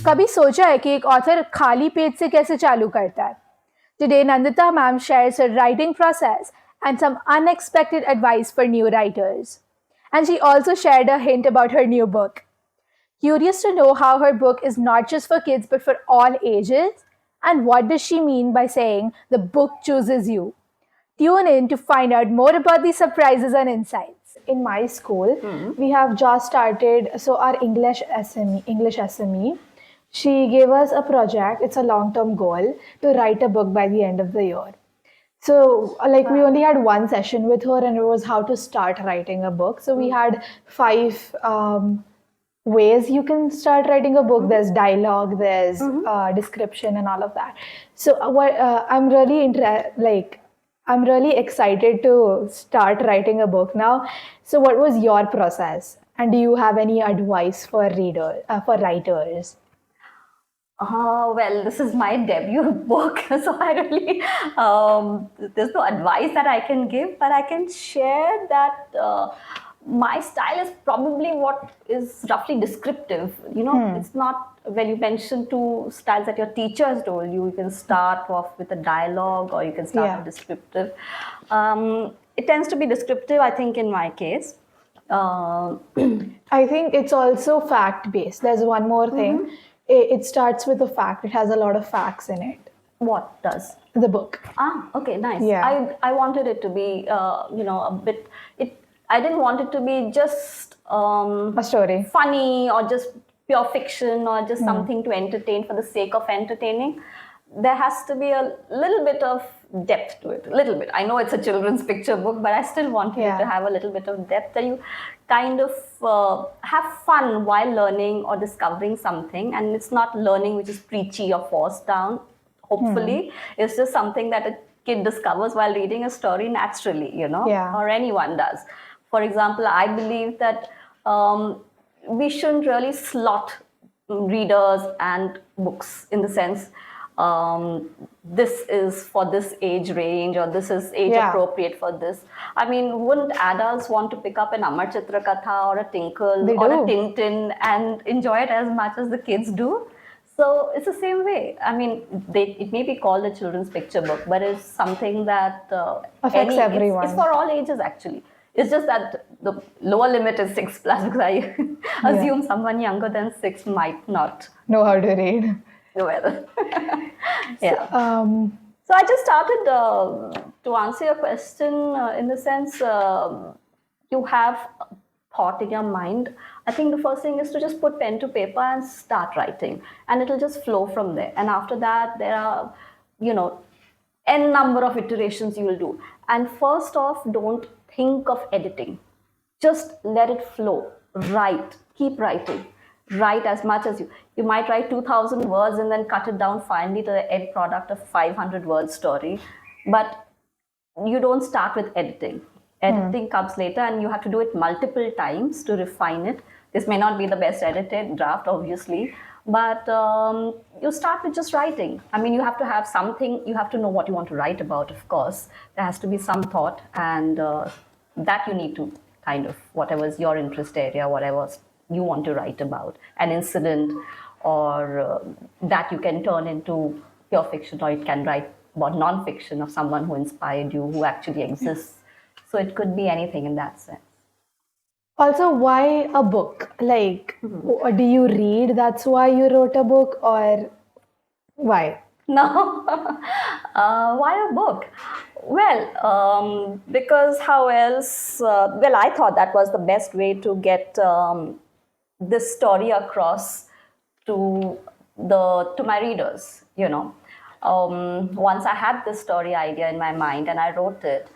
कभी सोचा है कि एक ऑथर खाली पेज से कैसे चालू करता है? Today, Nandita ma'am shares her writing process and some unexpected advice for new writers. And she also shared a hint about her new book. Curious to know how her book is not just for kids but for all ages? And what does she mean by saying the book chooses you? Tune in to find out more about these surprises and insights. In my school, we have just started, so our English SME, she gave us a project, it's a long-term goal, to write a book by the end of the year. So, like, we only had one session with her, and it was how to start writing a book. So, we had five ways you can start writing a book. There's dialogue, there's description, and all of that. So, I'm really excited to start writing a book now. So, what was your process? And do you have any advice for writers? Well, this is my debut book, so I really there's no advice that I can give, but I can share that my style is probably what is roughly descriptive. It's not, when you mentioned two styles that your teachers told you. You can start off with a dialogue, or you can start with descriptive. It tends to be descriptive, I think, in my case. I think it's also fact based. There's one more thing. It starts with a fact. It has a lot of facts in it. What does? The book. Okay, nice. Yeah. I wanted it to be, a bit. I didn't want it to be just A story. funny, or just pure fiction, or just something to entertain for the sake of entertaining. There has to be a little bit of depth to it. A little bit. I know it's a children's picture book, but I still wanted it to have a little bit of depth, that you kind of have fun while learning or discovering something. And it's not learning which is preachy or forced down, hopefully. It's just something that a kid discovers while reading a story naturally, or anyone does. For example, I believe that we shouldn't really slot readers and books in the sense, this is for this age range, or this is age appropriate for this. I mean, wouldn't adults want to pick up an Amar Chitra Katha or a Tinkle or a Tintin and enjoy it as much as the kids do? So it's the same way. I mean, it may be called a children's picture book, but it's something that affects everyone. It's for all ages, actually. It's just that the lower limit is 6+, because I assume someone younger than 6 might not know how to read. Well, yeah. So I just started to answer your question in the sense, you have thought in your mind. I think the first thing is to just put pen to paper and start writing, and it'll just flow from there. And after that, there are, n number of iterations you will do. And first off, don't think of editing. Just let it flow. Write. Keep writing. Write as much as you might write 2,000 words and then cut it down finally to the end product of 500 word story. But you don't start with editing. Editing comes later, and you have to do it multiple times to refine it. This may not be the best edited draft, obviously, but you start with just writing. I mean, you have to have something, you have to know what you want to write about, of course. There has to be some thought, and that you need to kind of, whatever is your interest area, whatever you want to write about, an incident, or that you can turn into pure fiction, or it can write about non-fiction of someone who inspired you, who actually exists. So it could be anything in that sense. Also, why a book? Like, do you read? That's why you wrote a book, or why? No. Why a book? Well, because how else? I thought that was the best way to get this story across to my readers. Once I had this story idea in my mind and I wrote it,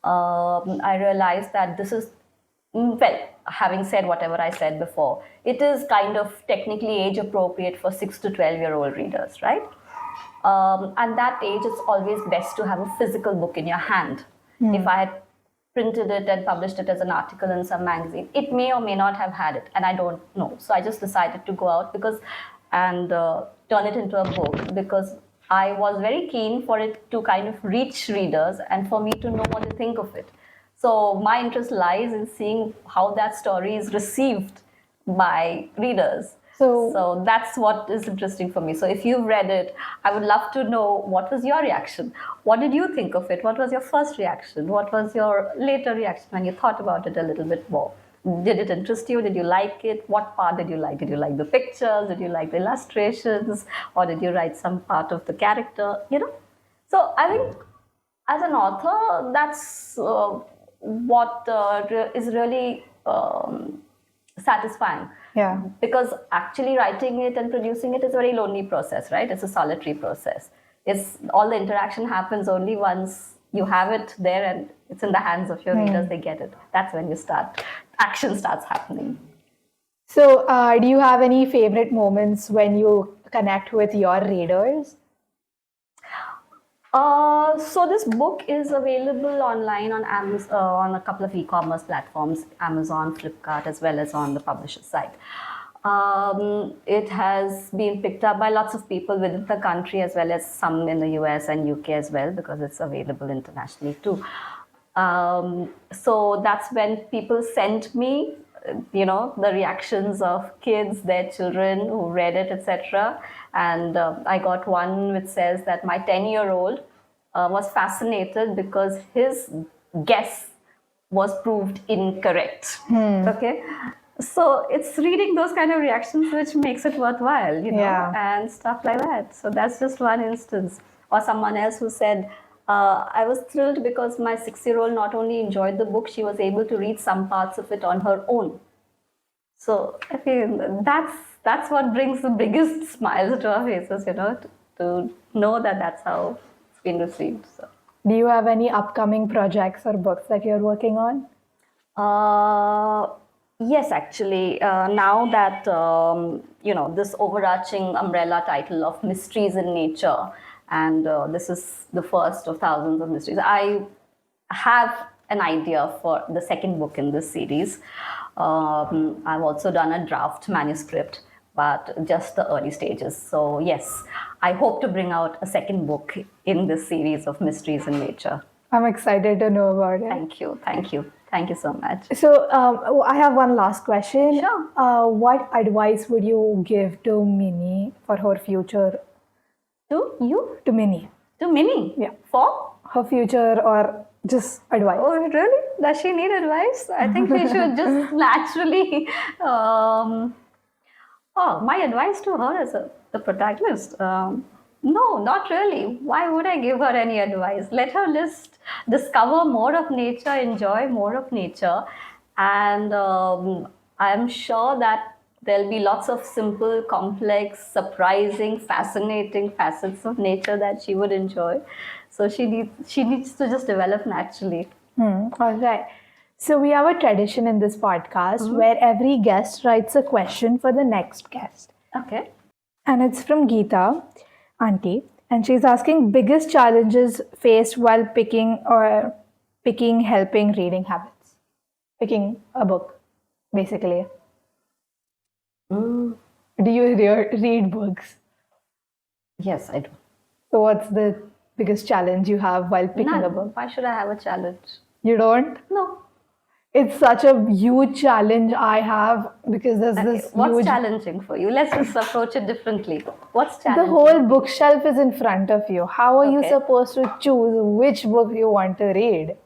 I realized that this is, having said whatever I said before, it is kind of technically age appropriate for 6 to 12-year-old readers, right? And that age, it's always best to have a physical book in your hand. If I had printed it and published it as an article in some magazine, it may or may not have had it, and I don't know. So I just decided to go out and turn it into a book, because I was very keen for it to kind of reach readers and for me to know what they think of it. So my interest lies in seeing how that story is received by readers. So that's what is interesting for me. So if you've read it, I would love to know what was your reaction. What did you think of it? What was your first reaction? What was your later reaction when you thought about it a little bit more? Did it interest you? Did you like it? What part did you like? Did you like the pictures? Did you like the illustrations? Or did you write some part of the character? So I think as an author, that's what is really satisfying. Yeah. Because actually writing it and producing it is a very lonely process, right? It's a solitary process. It's all the interaction happens only once you have it there and it's in the hands of your readers, they get it. That's when action starts happening. So, do you have any favorite moments when you connect with your readers? So this book is available online on Amazon, on a couple of e-commerce platforms, Amazon, Flipkart, as well as on the publisher's site. It has been picked up by lots of people within the country as well as some in the US and UK as well, because it's available internationally too. So that's when people sent me, the reactions of kids, their children who read it, etc. And I got one which says that my 10-year-old was fascinated because his guess was proved incorrect. Okay. So it's reading those kind of reactions which makes it worthwhile, and stuff like that. So that's just one instance. Or someone else who said, I was thrilled because my 6-year-old not only enjoyed the book, she was able to read some parts of it on her own. So I feel that's what brings the biggest smiles to our faces, to know that that's how it's been received. So. Do you have any upcoming projects or books that you're working on? Yes, actually, now that this overarching umbrella title of Mysteries in Nature, and this is the first of thousands of mysteries, I have an idea for the second book in this series. I've also done a draft manuscript, but just the early stages. So yes, I hope to bring out a second book in this series of Mysteries in Nature. I'm excited to know about it. Thank you so much. So I have one last question. Sure. What advice would you give to Minnie for her future? To you? To Minnie. To Minnie? Yeah. For? Her future or just advice. Oh, really? Does she need advice? I think she should just naturally... my advice to her as the protagonist... no, not really. Why would I give her any advice? Let her just discover more of nature, enjoy more of nature. And I'm sure that there'll be lots of simple, complex, surprising, fascinating facets of nature that she would enjoy. So she needs to just develop naturally. All right. So we have a tradition in this podcast where every guest writes a question for the next guest. Okay. And it's from Geeta, auntie, and she's asking biggest challenges faced while picking helping reading habits. Picking a book, basically. Do you read books? Yes, I do. So what's the biggest challenge you have while picking a book? Why should I have a challenge? You don't? No. It's such a huge challenge I have because there's this What's huge... challenging for you? Let's just approach it differently. What's challenging? The whole bookshelf is in front of you. How are you supposed to choose which book you want to read?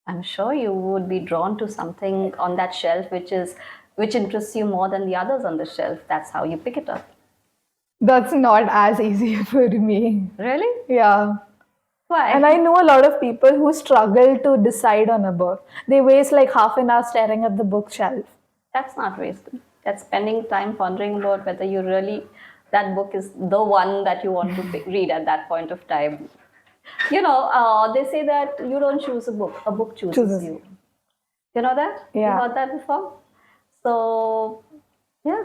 I'm sure you would be drawn to something on that shelf which interests you more than the others on the shelf. That's how you pick it up. That's not as easy for me. Really? Yeah. Why? And I know a lot of people who struggle to decide on a book. They waste like half an hour staring at the bookshelf. That's not wasting. That's spending time pondering about whether you really, that book is the one that you want to read at that point of time. They say that you don't choose a book chooses you. You know that? Yeah. You heard that before? So, yeah.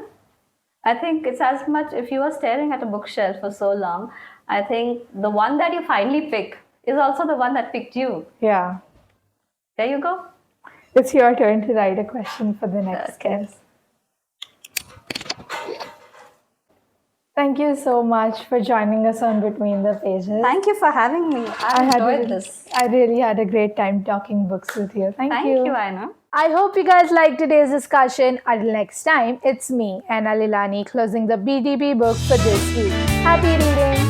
I think it's as much, if you are staring at a bookshelf for so long, I think the one that you finally pick is also the one that picked you. Yeah. There you go. It's your turn to write a question for the next guest. Thank you so much for joining us on Between the Pages. Thank you for having me. I enjoyed this. I really had a great time talking books with you. Thank Thank you, Aina. I hope you guys liked today's discussion. Until next time, it's me, Anna Lilani, closing the BDB book for this week. Happy reading!